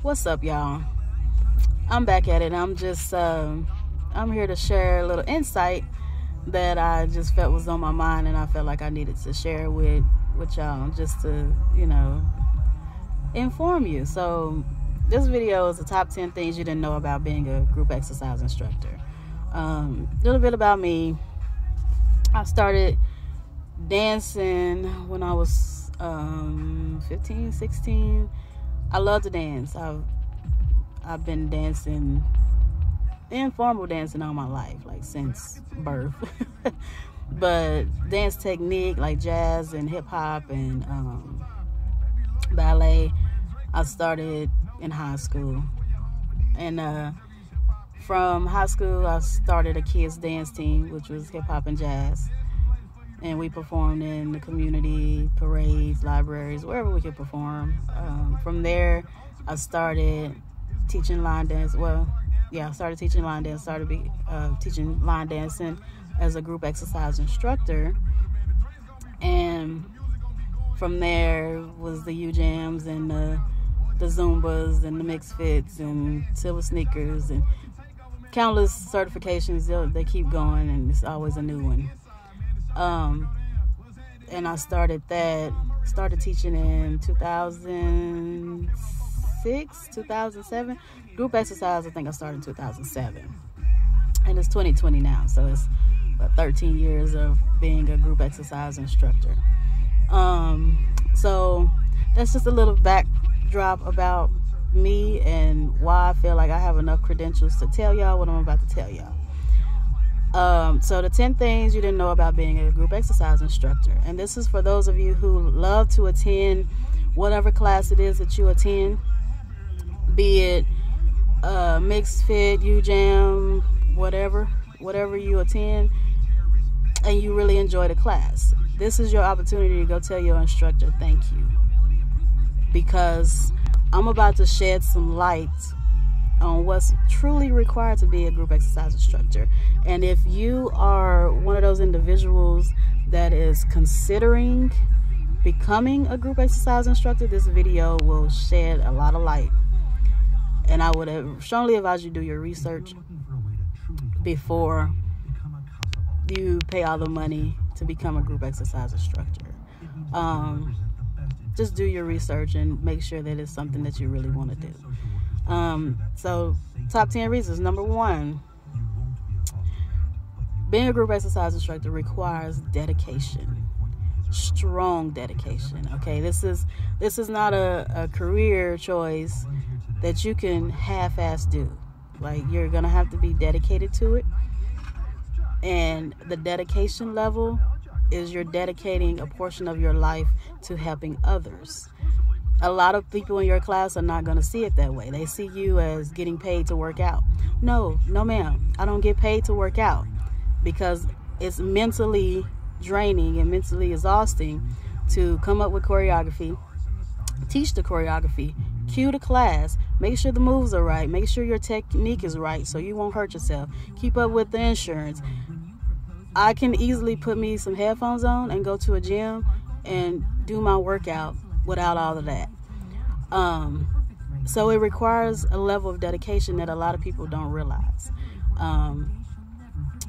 What's up, y'all? I'm back at it. I'm here to share a little insight that I just felt was on my mind, and I felt like I needed to share with y'all, just to, inform you. So this video is the top 10 things you didn't know about being a group exercise instructor. A little bit about me. I started dancing when I was 15, 16. I love to dance. I've been dancing, informal dancing all my life, like since birth. But dance technique like jazz and hip hop and ballet, I started in high school. And from high school, I started a kids dance team, which was hip hop and jazz. And we performed in the community, parades, libraries, wherever we could perform. From there, I started teaching line dance. I started teaching line dance, teaching line dancing as a group exercise instructor. And from there was the U-Jams and the Zumbas and the Mixed Fits and Silver Sneakers and countless certifications. They keep going, and it's always a new one. And I started teaching in 2006, 2007. Group exercise, I think I started in 2007. And it's 2020 now, so it's about 13 years of being a group exercise instructor. So that's just a little backdrop about me and why I feel like I have enough credentials to tell y'all what I'm about to tell y'all. So the 10 things you didn't know about being a group exercise instructor. And this is for those of you who love to attend whatever class it is that you attend, be it Mixed Fit, U-Jam, whatever you attend, and you really enjoy the class. This is your opportunity to go tell your instructor thank you, because I'm about to shed some light on what's truly required to be a group exercise instructor. And if you are one of those individuals that is considering becoming a group exercise instructor, this video will shed a lot of light. And I would strongly advise you do your research before you pay all the money to become a group exercise instructor. Just do your research and make sure that it's something that you really want to do. So top 10 reasons. Number 1, being a group exercise instructor requires dedication, strong dedication. Okay, this is not a career choice that you can half-ass do. Like, you're gonna have to be dedicated to it, and the dedication level is you're dedicating a portion of your life to helping others. A lot of people in your class are not going to see it that way. They see you as getting paid to work out. No, ma'am. I don't get paid to work out, because it's mentally draining and mentally exhausting to come up with choreography, teach the choreography, cue the class, make sure the moves are right, make sure your technique is right so you won't hurt yourself, keep up with the insurance. I can easily put me some headphones on and go to a gym and do my workout without all of that. So it requires a level of dedication that a lot of people don't realize.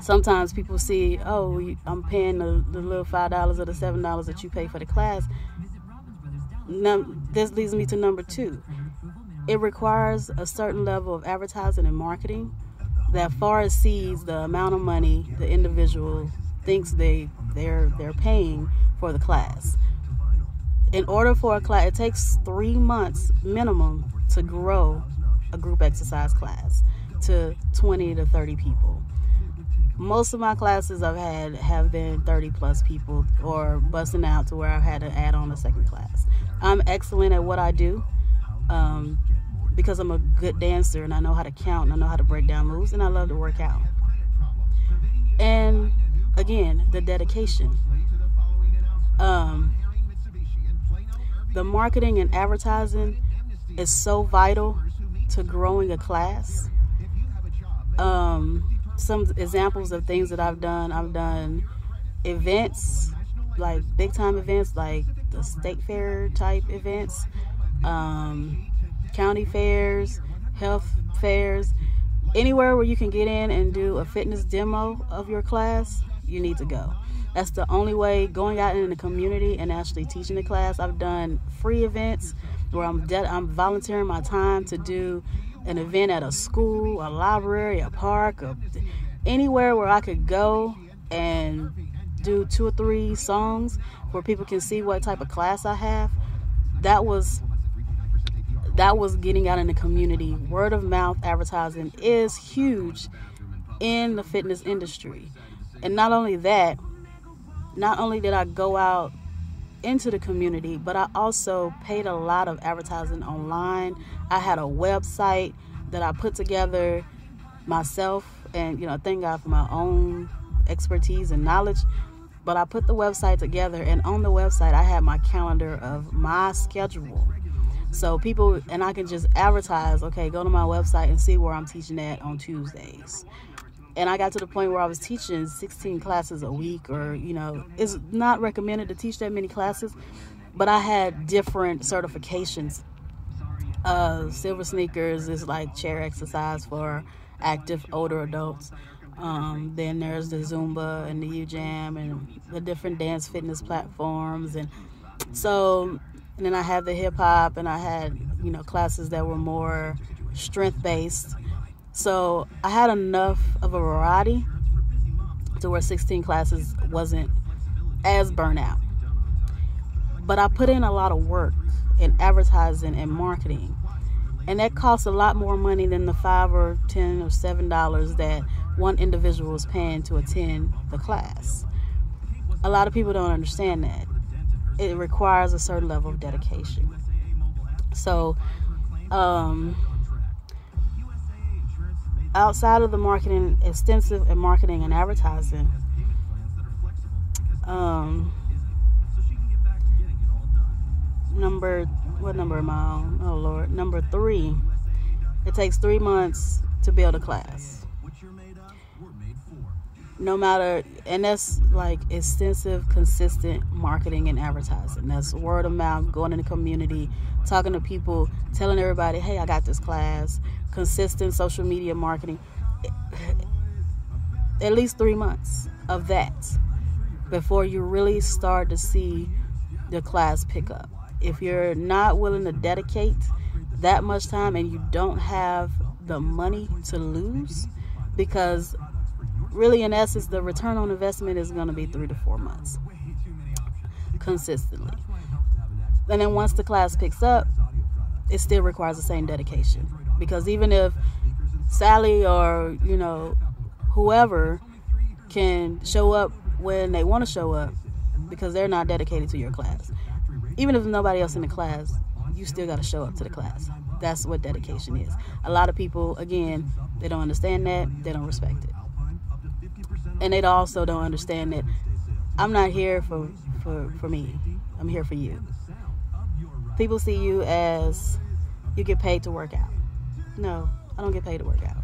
Sometimes people see, oh, I'm paying the little $5 or the $7 that you pay for the class. This leads me to number 2. It requires a certain level of advertising and marketing that far exceeds the amount of money the individual thinks they're paying for the class. In order for a class, it takes 3 months minimum to grow a group exercise class to 20 to 30 people. Most of my classes I've had have been 30 plus people, or busting out to where I've had to add on a second class. I'm excellent at what I do because I'm a good dancer, and I know how to count, and I know how to break down moves, and I love to work out. And again, the dedication. The marketing and advertising is so vital to growing a class. Some examples of things that I've done events, like big time events, like the state fair type events, county fairs, health fairs, anywhere where you can get in and do a fitness demo of your class, you need to go. That's the only way. Going out in the community and actually teaching the class. I've done free events where I'm volunteering my time to do an event at a school, a library, a park, anywhere where I could go and do 2 or 3 songs where people can see what type of class I have. That was getting out in the community. Word of mouth advertising is huge in the fitness industry. And not only that, not only did I go out into the community, but I also paid a lot of advertising online. I had a website that I put together myself, and thank God for my own expertise and knowledge. But I put the website together, and on the website I had my calendar of my schedule. So people, and I can just advertise, okay, go to my website and see where I'm teaching at on Tuesdays. And I got to the point where I was teaching 16 classes a week, or, it's not recommended to teach that many classes, but I had different certifications. Silver sneakers is like chair exercise for active older adults. Then there's the Zumba and the U-Jam and the different dance fitness platforms. And then I had the hip hop, and I had, classes that were more strength based. So I had enough of a variety to where 16 classes wasn't as burnout. But I put in a lot of work in advertising and marketing. And that costs a lot more money than the $5 or $10 or $7 that one individual is paying to attend the class. A lot of people don't understand that. It requires a certain level of dedication. So, outside of the marketing, extensive in marketing and advertising, what number am I on? Oh Lord, number 3. It takes 3 months to build a class. No matter, and that's like extensive, consistent marketing and advertising. That's word of mouth, going in the community, talking to people, telling everybody, hey, I got this class. Consistent social media marketing. At least 3 months of that before you really start to see the class pick up. If you're not willing to dedicate that much time and you don't have the money to lose, because really, in essence, the return on investment is going to be 3 to 4 months consistently. And then once the class picks up, it still requires the same dedication. Because even if Sally or, whoever can show up when they want to show up because they're not dedicated to your class, even if there's nobody else in the class, you still got to show up to the class. That's what dedication is. A lot of people, again, they don't understand that. They don't respect it. And they also don't understand that I'm not here for me. I'm here for you. People see you as you get paid to work out. No, I don't get paid to work out.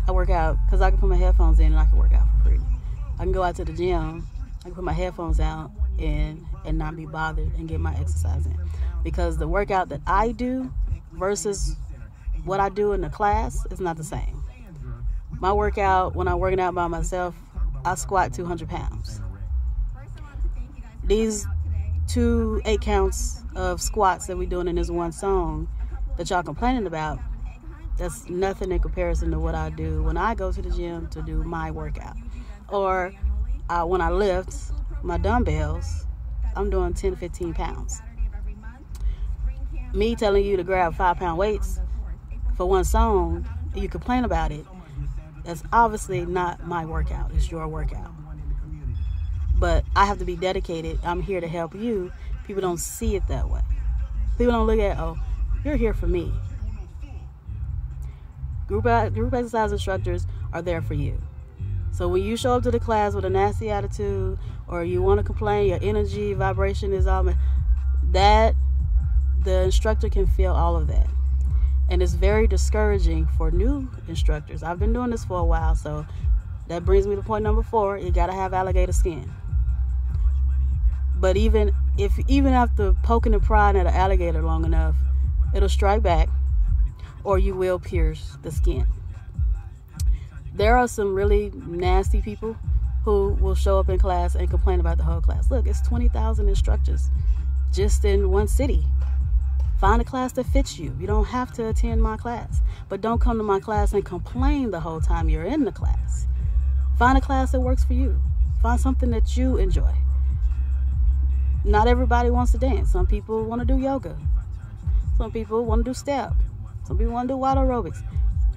I work out because I can put my headphones in and I can work out for free. I can go out to the gym, I can put my headphones out and not be bothered and get my exercise in. Because the workout that I do versus what I do in the class is not the same. My workout, when I'm working out by myself, I squat 200 pounds. These 2 8 counts of squats that we're doing in this one song that y'all complaining about, that's nothing in comparison to what I do when I go to the gym to do my workout. Or when I lift my dumbbells, I'm doing 10 to 15 pounds. Me telling you to grab 5-pound weights for one song, and you complain about it, that's obviously not my workout. It's your workout. But I have to be dedicated. I'm here to help you. People don't see it that way. People don't look at, oh, you're here for me. Group exercise instructors are there for you. So when you show up to the class with a nasty attitude, or you want to complain, your energy, vibration is all that, the instructor can feel all of that. And it's very discouraging for new instructors. I've been doing this for a while, so that brings me to point number 4. You got to have alligator skin. But even after poking and prying at an alligator long enough, It'll strike back, or you will pierce the skin. There are some really nasty people who will show up in class and complain about the whole class. Look, it's 20,000 instructors just in one city. Find a class that fits you. You don't have to attend my class, but don't come to my class and complain the whole time you're in the class. Find a class that works for you. Find something that you enjoy. Not everybody wants to dance. Some people want to do yoga. Some people want to do step. Some people want to do water aerobics.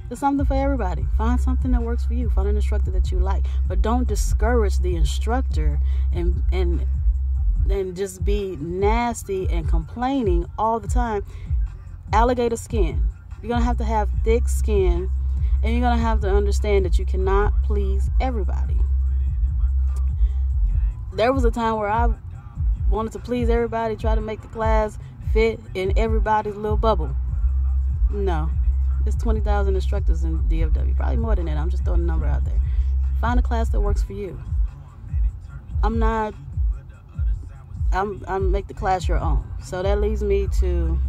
There's something for everybody. Find something that works for you. Find an instructor that you like. But don't discourage the instructor and just be nasty and complaining all the time. Alligator skin. You're going to have thick skin, and you're going to have to understand that you cannot please everybody. There was a time where I wanted to please everybody, try to make the class fit in everybody's little bubble. No. There's 20,000 instructors in DFW. Probably more than that. I'm just throwing a number out there. Find a class that works for you. I'm make the class your own. So that leads me to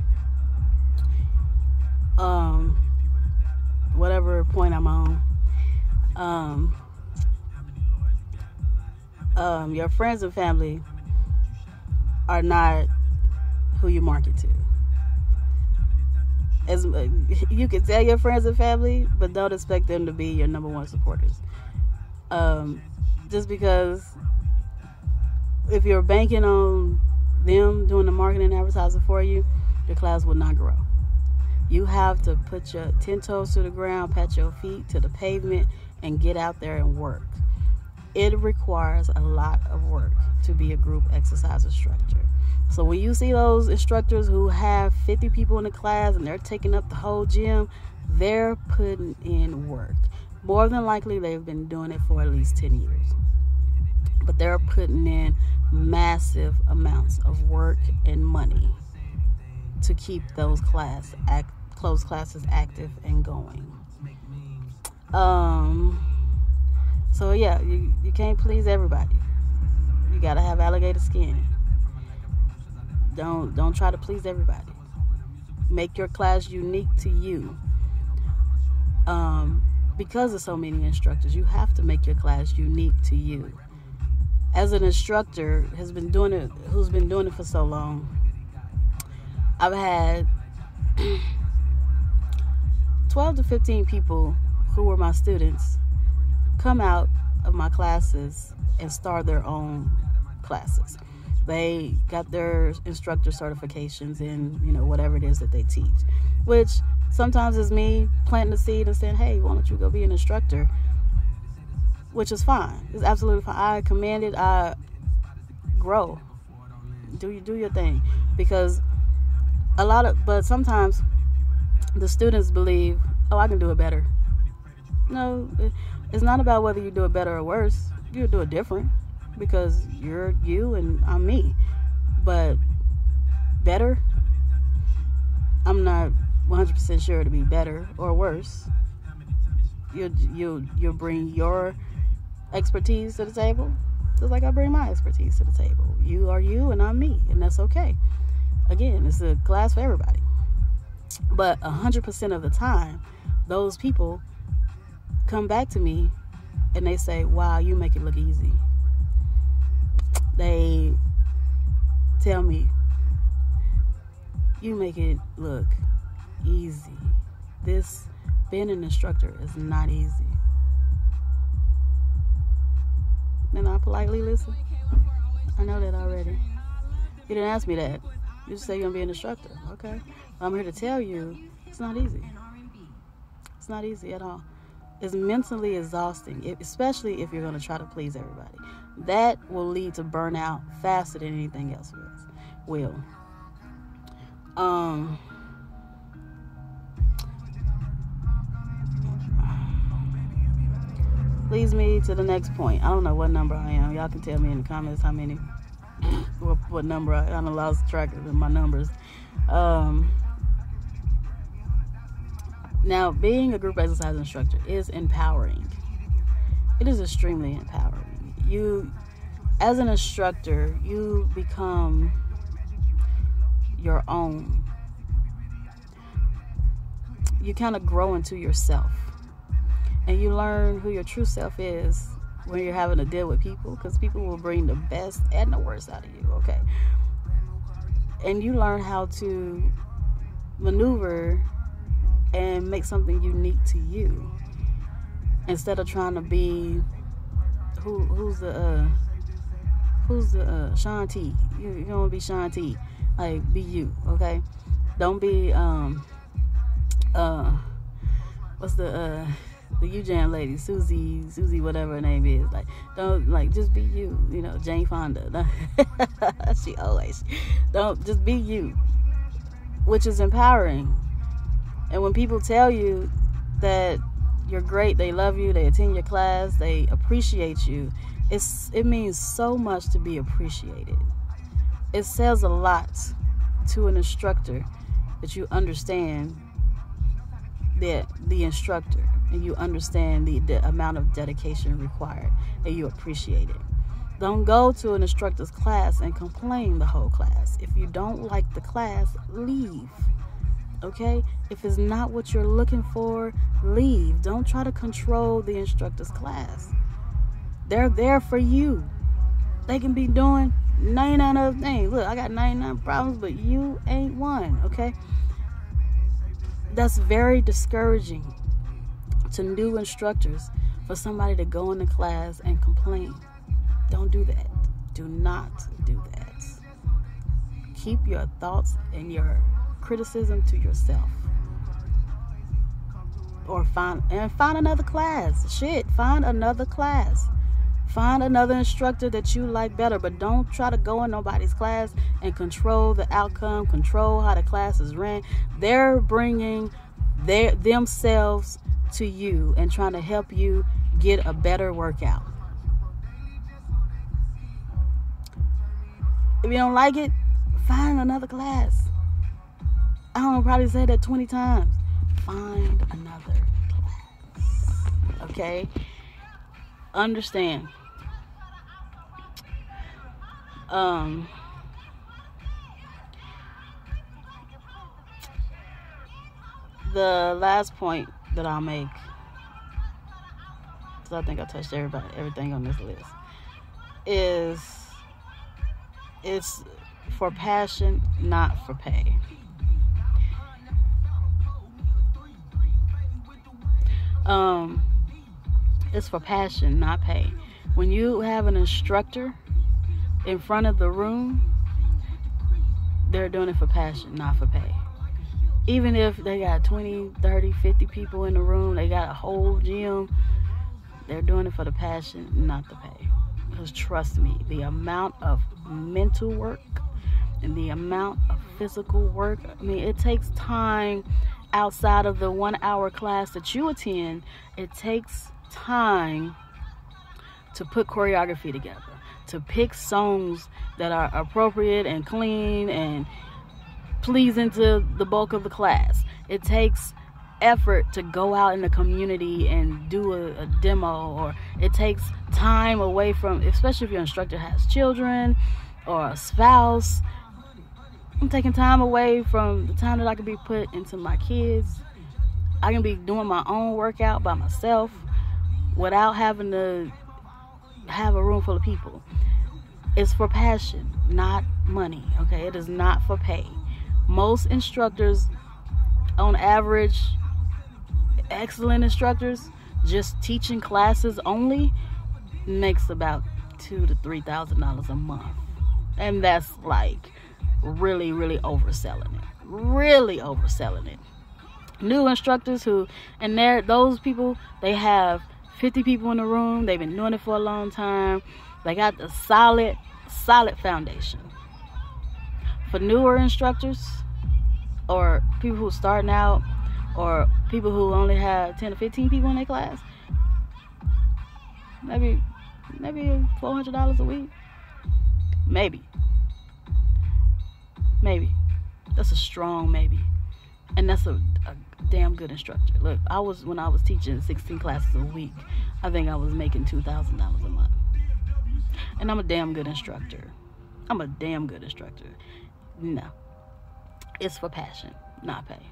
whatever point I'm on. Your friends and family are not who you market to. As you can tell your friends and family, but don't expect them to be your number one supporters. Just because if you're banking on them doing the marketing and advertising for you, your class will not grow. You have to put your 10 toes to the ground, pat your feet to the pavement, and get out there and work. It requires a lot of work to be a group exercise instructor. So when you see those instructors who have 50 people in the class and they're taking up the whole gym, they're putting in work. More than likely, they've been doing it for at least 10 years. But they're putting in massive amounts of work and money to keep those closed classes active and going. So yeah, you can't please everybody. You gotta have alligator skin. Don't try to please everybody. Make your class unique to you. Because of so many instructors, you have to make your class unique to you. As an instructor who's been doing it for so long, I've had 12 to 15 people who were my students come out of my classes and start their own classes. They got their instructor certifications in, whatever it is that they teach, which sometimes is me planting the seed and saying, hey, why don't you go be an instructor? Which is fine. It's absolutely fine. I commend it. I grow. Do your thing. Because but sometimes the students believe, oh, I can do it better. No, it's not about whether you do it better or worse. You do it different because you're you and I'm me. But better, I'm not 100% sure to be better or worse. You'll bring your expertise to the table just like I bring my expertise to the table. You are you and I'm me, and that's okay. Again, it's a class for everybody. But 100% of the time, those people come back to me and they say, wow, you make it look easy. They tell me, you make it look easy. Being an instructor is not easy. And I politely listen. I know that already. You didn't ask me that. You just say you're going to be an instructor. Okay. I'm here to tell you it's not easy. It's not easy at all. It's mentally exhausting, especially if you're going to try to please everybody. That will lead to burnout faster than anything else will. Leads me to the next point. I don't know what number I am. Y'all can tell me in the comments how many, what number I done lost track of my numbers. Now, being a group exercise instructor is empowering. It is extremely empowering. You, as an instructor, you become your own. you kind of grow into yourself, and you learn who your true self is when you're having to deal with people, because people will bring the best and the worst out of you, okay? And you learn how to maneuver and make something unique to you, instead of trying to be who's the Sean T. You don't want to be Sean T. Like, be you, okay? Don't be what's the U-Jam lady, Susie, whatever her name is. Like, don't, like, just be you. You know, Jane Fonda. She always, don't, just be you, which is empowering. And when people tell you that you're great, they love you, they attend your class, they appreciate you, it means so much to be appreciated. It says a lot to an instructor that you understand the instructor, and you understand the amount of dedication required, and you appreciate it. Don't go to an instructor's class and complain the whole class. If you don't like the class, leave. Okay? If it's not what you're looking for, leave. Don't try to control the instructor's class. They're there for you. They can be doing 99 other things. Look, I got 99 problems, but you ain't one, okay? That's very discouraging to new instructors, for somebody to go into class and complain. Don't do that. Do not do that. Keep your thoughts and your criticism to yourself. Or find another class. Shit, find another class. Find another instructor that you like better, but don't try to go in nobody's class and control the outcome, control how the class is ran. They're bringing themselves to you and trying to help you get a better workout. If you don't like it, find another class. I don't know, probably say that 20 times. Find another class. Okay? Understand. The last point that I'll make, because I think I touched everything on this list, is it's for passion, not for pay. It's for passion, not pay. When you have an instructor in front of the room, they're doing it for passion, not for pay. Even if they got 20, 30, 50 people in the room, they got a whole gym, they're doing it for the passion, not the pay. Because trust me, the amount of mental work and the amount of physical work, I mean, it takes time outside of the 1 hour class that you attend. It takes time to put choreography together, to pick songs that are appropriate and clean and pleasing to the bulk of the class. It takes effort to go out in the community and do a demo, or it takes time away from, especially if your instructor has children or a spouse. I'm taking time away from the time that I could be put into my kids. I can be doing my own workout by myself without having to have a room full of people. It's for passion, not money, okay? It is not for pay. Most instructors, on average, excellent instructors, just teaching classes only, makes about $2,000 to $3,000 a month. And that's like really, really overselling it. Really overselling it. New instructors those people, they have 50 people in the room. They've been doing it for a long time. They got the solid foundation. For newer instructors, or people who are starting out, or people who only have 10 to 15 people in their class, maybe $400 a week. Maybe. That's a strong maybe. And that's a damn good instructor. Look, when I was teaching 16 classes a week, I think I was making $2,000 a month. And I'm a damn good instructor. No. It's for passion, not pay.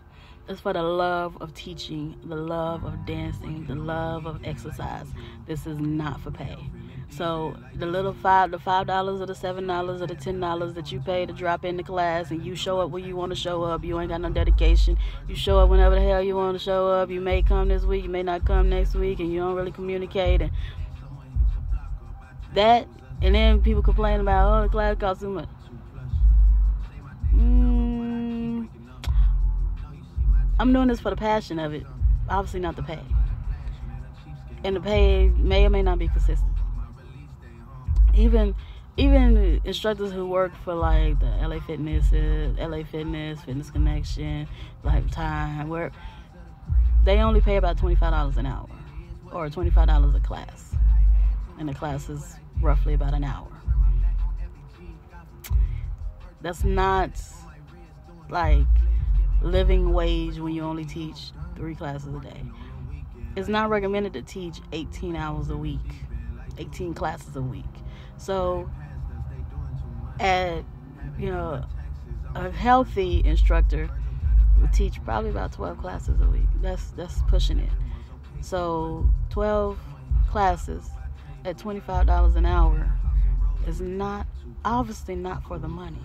It's for the love of teaching, the love of dancing, the love of exercise. This is not for pay. So the $5 or the $7 or the $10 that you pay to drop into class, and you show up when you want to show up. You ain't got no dedication. You show up whenever the hell you want to show up. You may come this week, you may not come next week, and you don't really communicate. And that, and then people complain about, the class costs too much. I'm doing this for the passion of it, obviously not the pay. And the pay may or may not be consistent. Even instructors who work for like the LA Fitness, Fitness Connection, Lifetime, where they only pay about $25 an hour, or $25 a class, and the class is roughly about an hour. That's not like living wage when you only teach 3 classes a day. It's not recommended to teach 18 hours a week, 18 classes a week. So, a healthy instructor would teach probably about 12 classes a week. That's pushing it. So 12 classes at $25 an hour is obviously not for the money.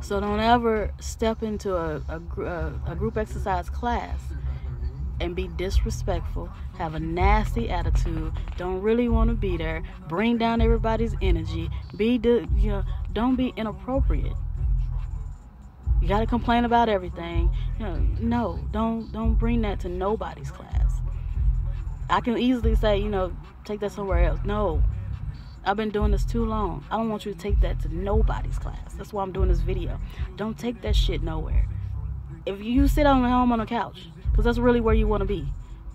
So don't ever step into a group exercise class and be disrespectful, have a nasty attitude, don't really want to be there, bring down everybody's energy, don't be inappropriate. You got to complain about everything. No, don't bring that to nobody's class. I can easily say, take that somewhere else. No. I've been doing this too long. I don't want you to take that to nobody's class. That's why I'm doing this video. Don't take that shit nowhere. If you sit at home on a couch, because that's really where you want to be.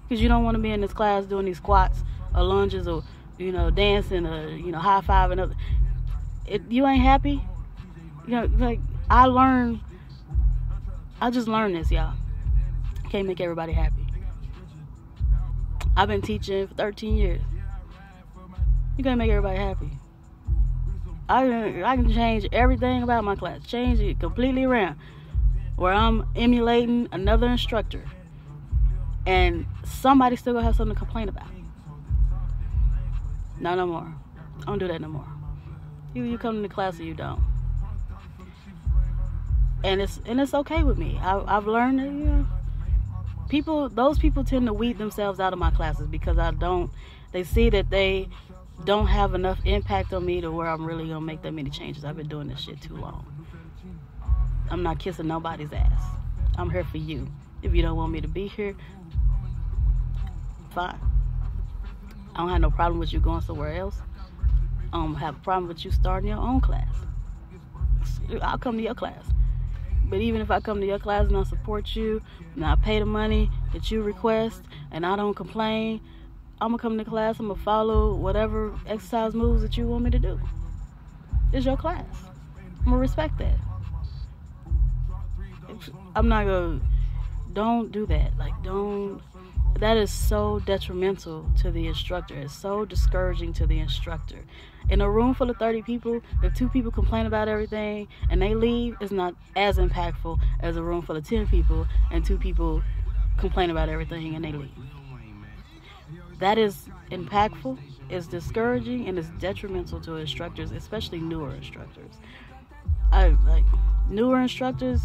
Because you don't want to be in this class doing these squats or lunges or, dancing or, high-fiving. Other. You ain't happy? I just learned this, y'all. Can't make everybody happy. I've been teaching for 13 years. You can't make everybody happy. I can change everything about my class. Change it completely around. Where I'm emulating another instructor. And somebody still gonna have something to complain about. No more. I don't do that no more. Either you come to the class or you don't. And it's okay with me. I've learned that, those people tend to weed themselves out of my classes because they see that they don't have enough impact on me to where I'm really gonna make that many changes. I've been doing this shit too long. I'm not kissing nobody's ass. I'm here for you. If you don't want me to be here, fine. I don't have no problem with you going somewhere else. I don't have a problem with you starting your own class. I'll come to your class. But even if I come to your class and I support you and I pay the money that you request and I don't complain, I'm going to come to class, I'm going to follow whatever exercise moves that you want me to do. It's your class. I'm going to respect that. I'm not going to, don't do that. That is so detrimental to the instructor. It's so discouraging to the instructor. In a room full of 30 people, if 2 people complain about everything and they leave, it's not as impactful as a room full of 10 people and 2 people complain about everything and they leave. That is impactful, it's discouraging, and it's detrimental to instructors, especially newer instructors. Newer instructors,